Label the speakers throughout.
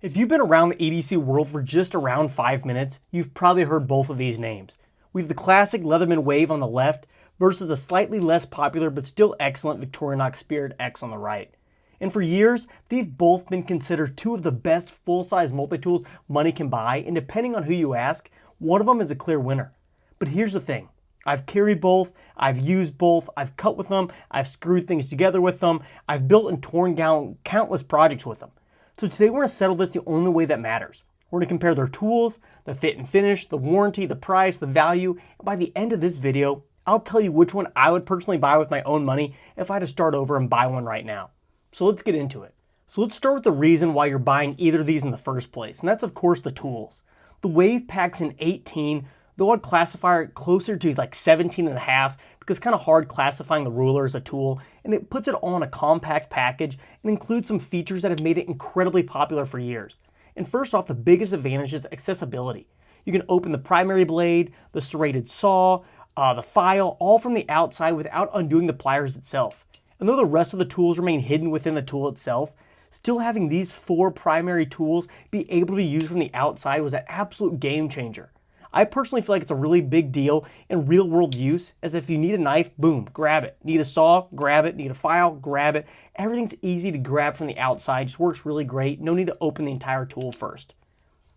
Speaker 1: If you've been around the EDC world for just around 5 minutes, you've probably heard both of these names. We have the classic Leatherman Wave on the left versus a slightly less popular but still excellent Victorinox Spirit X on the right. And for years, they've both been considered two of the best full-size multi-tools money can buy, and depending on who you ask, one of them is a clear winner. But here's the thing. I've carried both, I've used both, I've cut with them, I've screwed things together with them, I've built and torn down countless projects with them. So today we're going to settle this the only way that matters. We're going to compare their tools, the fit and finish, the warranty, the price, the value, and by the end of this video, I'll tell you which one I would personally buy with my own money if I had to start over and buy one right now. So let's get into it. So let's start with the reason why you're buying either of these in the first place, and that's of course the tools. The Wave packs in 18, though I'd classify it closer to like 17 and a half because it's kind of hard classifying the ruler as a tool, and it puts it all in a compact package and includes some features that have made it incredibly popular for years. And first off, the biggest advantage is accessibility. You can open the primary blade, the serrated saw, the file, all from the outside without undoing the pliers itself. And though the rest of the tools remain hidden within the tool itself, still having these 4 primary tools be able to be used from the outside was an absolute game changer. I personally feel like it's a really big deal in real world use, as if you need a knife, boom, grab it. Need a saw, grab it. Need a file, grab it. Everything's easy to grab from the outside, just works really great. No need to open the entire tool first.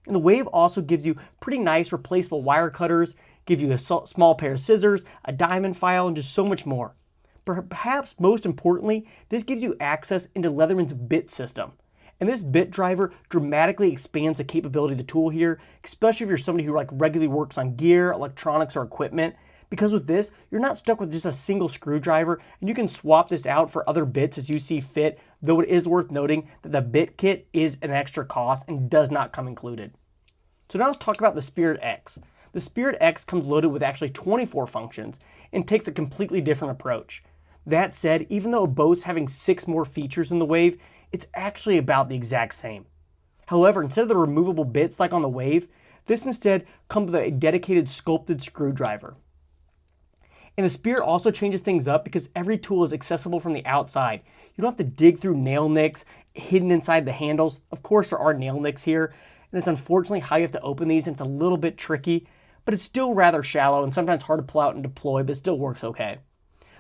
Speaker 1: And the Wave also gives you pretty nice replaceable wire cutters, gives you a small pair of scissors, a diamond file, and just so much more. Perhaps most importantly, this gives you access into Leatherman's bit system. And this bit driver dramatically expands the capability of the tool here, especially if you're somebody who regularly works on gear, electronics, or equipment. Because with this, you're not stuck with just a single screwdriver, and you can swap this out for other bits as you see fit, though it is worth noting that the bit kit is an extra cost and does not come included. So now let's talk about the Spirit X. The Spirit X comes loaded with actually 24 functions and takes a completely different approach. That said, even though it boasts having 6 more features than the Wave, it's actually about the exact same. However, instead of the removable bits like on the Wave, this instead comes with a dedicated sculpted screwdriver. And the Spirit also changes things up because every tool is accessible from the outside. You don't have to dig through nail nicks hidden inside the handles. Of course, there are nail nicks here, and it's unfortunately how you have to open these, and it's a little bit tricky, but it's still rather shallow and sometimes hard to pull out and deploy, but it still works okay.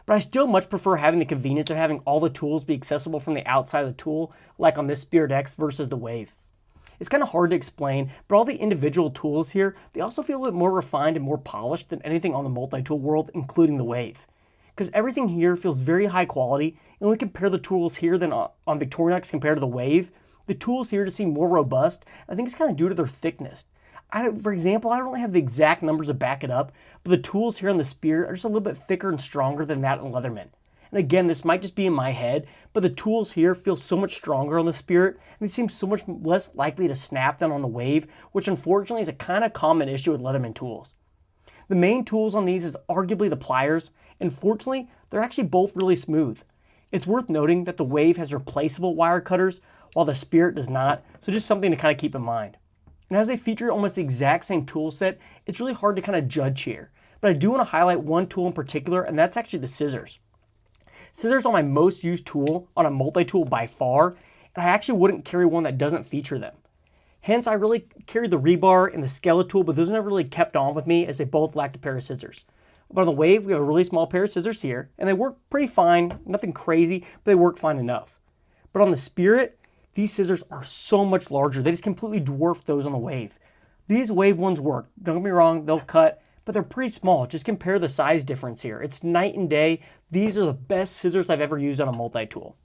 Speaker 1: But I still much prefer having the convenience of having all the tools be accessible from the outside of the tool, like on this Spirit X versus the Wave. It's kind of hard to explain, but all the individual tools here, they also feel a bit more refined and more polished than anything on the multi-tool world, including the Wave. Because everything here feels very high quality, and when we compare the tools here than on Victorinox compared to the Wave, the tools here just seem more robust. I think it's kind of due to their thickness. For example, I don't really have the exact numbers to back it up, but the tools here on the Spirit are just a little bit thicker and stronger than that in Leatherman. And again, this might just be in my head, but the tools here feel so much stronger on the Spirit, and they seem so much less likely to snap than on the Wave, which unfortunately is a kind of common issue with Leatherman tools. The main tools on these is arguably the pliers, and fortunately, they're actually both really smooth. It's worth noting that the Wave has replaceable wire cutters, while the Spirit does not, so just something to kind of keep in mind. And as they feature almost the exact same tool set, it's really hard to kind of judge here. But I do want to highlight one tool in particular, and that's actually the scissors. Scissors are my most used tool on a multi-tool by far, and I actually wouldn't carry one that doesn't feature them. Hence, I really carry the rebar and the skeletal, but those never really kept on with me as they both lacked a pair of scissors. But on the Wave, we have a really small pair of scissors here, and they work pretty fine, nothing crazy, but they work fine enough. But on the Spirit, these scissors are so much larger. They just completely dwarf those on the Wave. These Wave ones work. Don't get me wrong, they'll cut, but they're pretty small. Just compare the size difference here. It's night and day. These are the best scissors I've ever used on a multi-tool.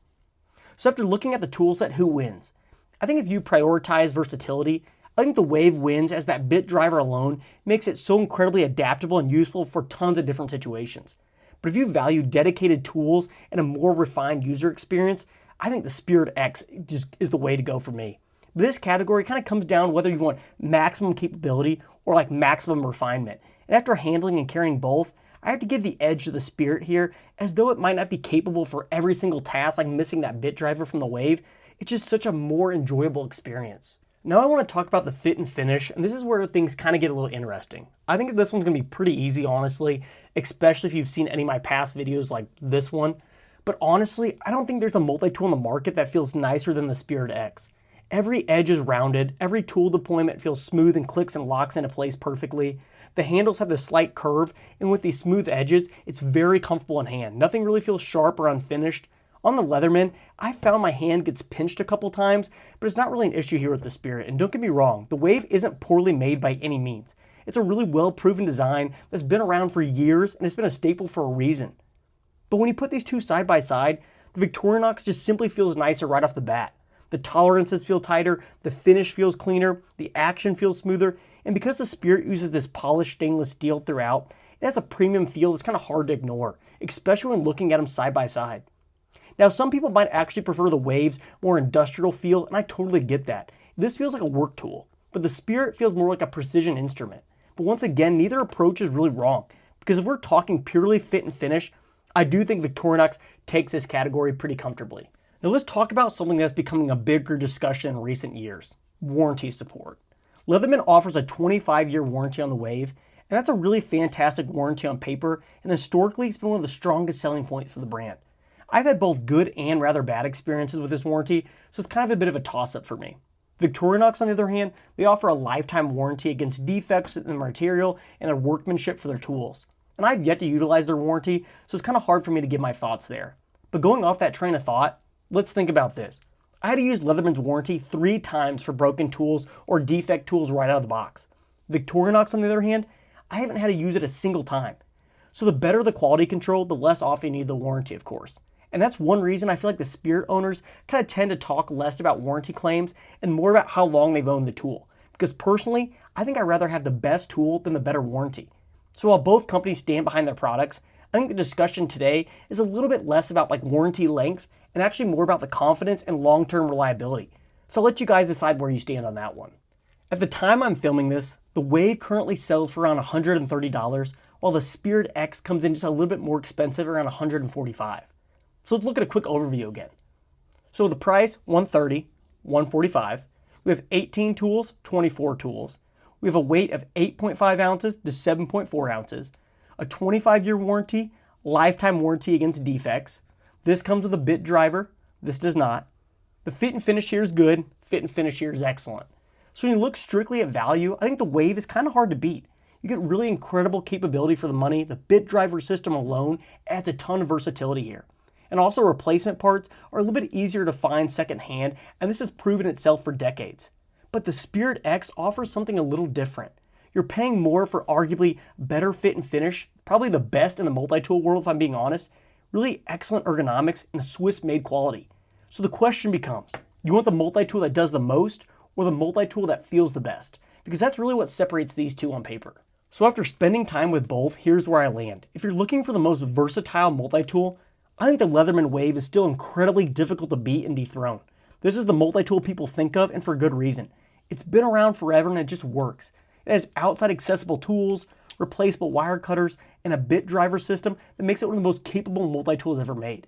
Speaker 1: So after looking at the tool set, who wins? I think if you prioritize versatility, I think the Wave wins, as that bit driver alone makes it so incredibly adaptable and useful for tons of different situations. But if you value dedicated tools and a more refined user experience, I think the Spirit X just is the way to go for me. This category kind of comes down whether you want maximum capability or maximum refinement. And after handling and carrying both, I have to give the edge to the Spirit here, as though it might not be capable for every single task, like missing that bit driver from the Wave. It's just such a more enjoyable experience. Now I want to talk about the fit and finish, and this is where things kind of get a little interesting. I think this one's going to be pretty easy, honestly, especially if you've seen any of my past videos like this one. But honestly, I don't think there's a multi-tool in the market that feels nicer than the Spirit X. Every edge is rounded, every tool deployment feels smooth and clicks and locks into place perfectly. The handles have this slight curve, and with these smooth edges, it's very comfortable in hand. Nothing really feels sharp or unfinished. On the Leatherman, I found my hand gets pinched a couple times, but it's not really an issue here with the Spirit. And don't get me wrong, the Wave isn't poorly made by any means. It's a really well-proven design that's been around for years, and it's been a staple for a reason. But when you put these two side by side, the Victorinox just simply feels nicer right off the bat. The tolerances feel tighter, the finish feels cleaner, the action feels smoother, and because the Spirit uses this polished stainless steel throughout, it has a premium feel that's kind of hard to ignore, especially when looking at them side by side. Now, some people might actually prefer the Wave's more industrial feel, and I totally get that. This feels like a work tool, but the Spirit feels more like a precision instrument. But once again, neither approach is really wrong, because if we're talking purely fit and finish, I do think Victorinox takes this category pretty comfortably. Now let's talk about something that's becoming a bigger discussion in recent years: warranty support. Leatherman offers a 25-year warranty on the Wave, and that's a really fantastic warranty on paper, and historically it's been one of the strongest selling points for the brand. I've had both good and rather bad experiences with this warranty, so it's kind of a bit of a toss-up for me. Victorinox, on the other hand, they offer a lifetime warranty against defects in the material and their workmanship for their tools. And I've yet to utilize their warranty, so it's kind of hard for me to give my thoughts there. But going off that train of thought, let's think about this. I had to use Leatherman's warranty 3 times for broken tools or defect tools right out of the box. Victorinox, on the other hand, I haven't had to use it a single time. So the better the quality control, the less often you need the warranty, of course. And that's one reason I feel like the Spirit owners kind of tend to talk less about warranty claims and more about how long they've owned the tool. Because personally, I think I'd rather have the best tool than the better warranty. So while both companies stand behind their products, I think the discussion today is a little bit less about warranty length and actually more about the confidence and long-term reliability. So I'll let you guys decide where you stand on that one. At the time I'm filming this, the Wave currently sells for around $130, while the Spirit X comes in just a little bit more expensive, around $145. So let's look at a quick overview again. So the price, $130, $145. We have 18 tools, 24 tools. We have a weight of 8.5 ounces to 7.4 ounces, a 25-year warranty, lifetime warranty against defects. This comes with a bit driver. This does not. The fit and finish here is good. Fit and finish here is excellent. So when you look strictly at value, I think the Wave is kind of hard to beat. You get really incredible capability for the money. The bit driver system alone adds a ton of versatility here. And also replacement parts are a little bit easier to find secondhand, and this has proven itself for decades. But the Spirit X offers something a little different. You're paying more for arguably better fit and finish, probably the best in the multi-tool world if I'm being honest, really excellent ergonomics, and Swiss-made quality. So the question becomes, you want the multi-tool that does the most, or the multi-tool that feels the best? Because that's really what separates these two on paper. So after spending time with both, here's where I land. If you're looking for the most versatile multi-tool, I think the Leatherman Wave is still incredibly difficult to beat and dethrone. This is the multi-tool people think of, and for good reason. It's been around forever and it just works. It has outside accessible tools, replaceable wire cutters, and a bit driver system that makes it one of the most capable multi-tools ever made.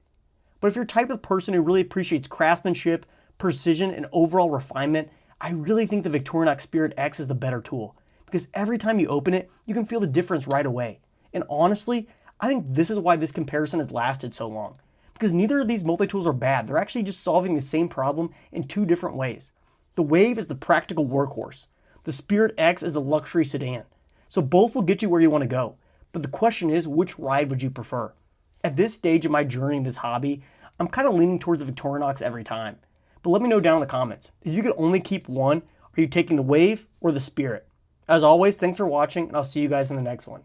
Speaker 1: But if you're the type of person who really appreciates craftsmanship, precision, and overall refinement, I really think the Victorinox Spirit X is the better tool. Because every time you open it, you can feel the difference right away. And honestly, I think this is why this comparison has lasted so long. Because neither of these multi-tools are bad. They're actually just solving the same problem in 2 different ways. The Wave is the practical workhorse. The Spirit X is the luxury sedan. So both will get you where you want to go. But the question is, which ride would you prefer? At this stage of my journey in this hobby, I'm kind of leaning towards the Victorinox every time. But let me know down in the comments. If you could only keep one, are you taking the Wave or the Spirit? As always, thanks for watching, and I'll see you guys in the next one.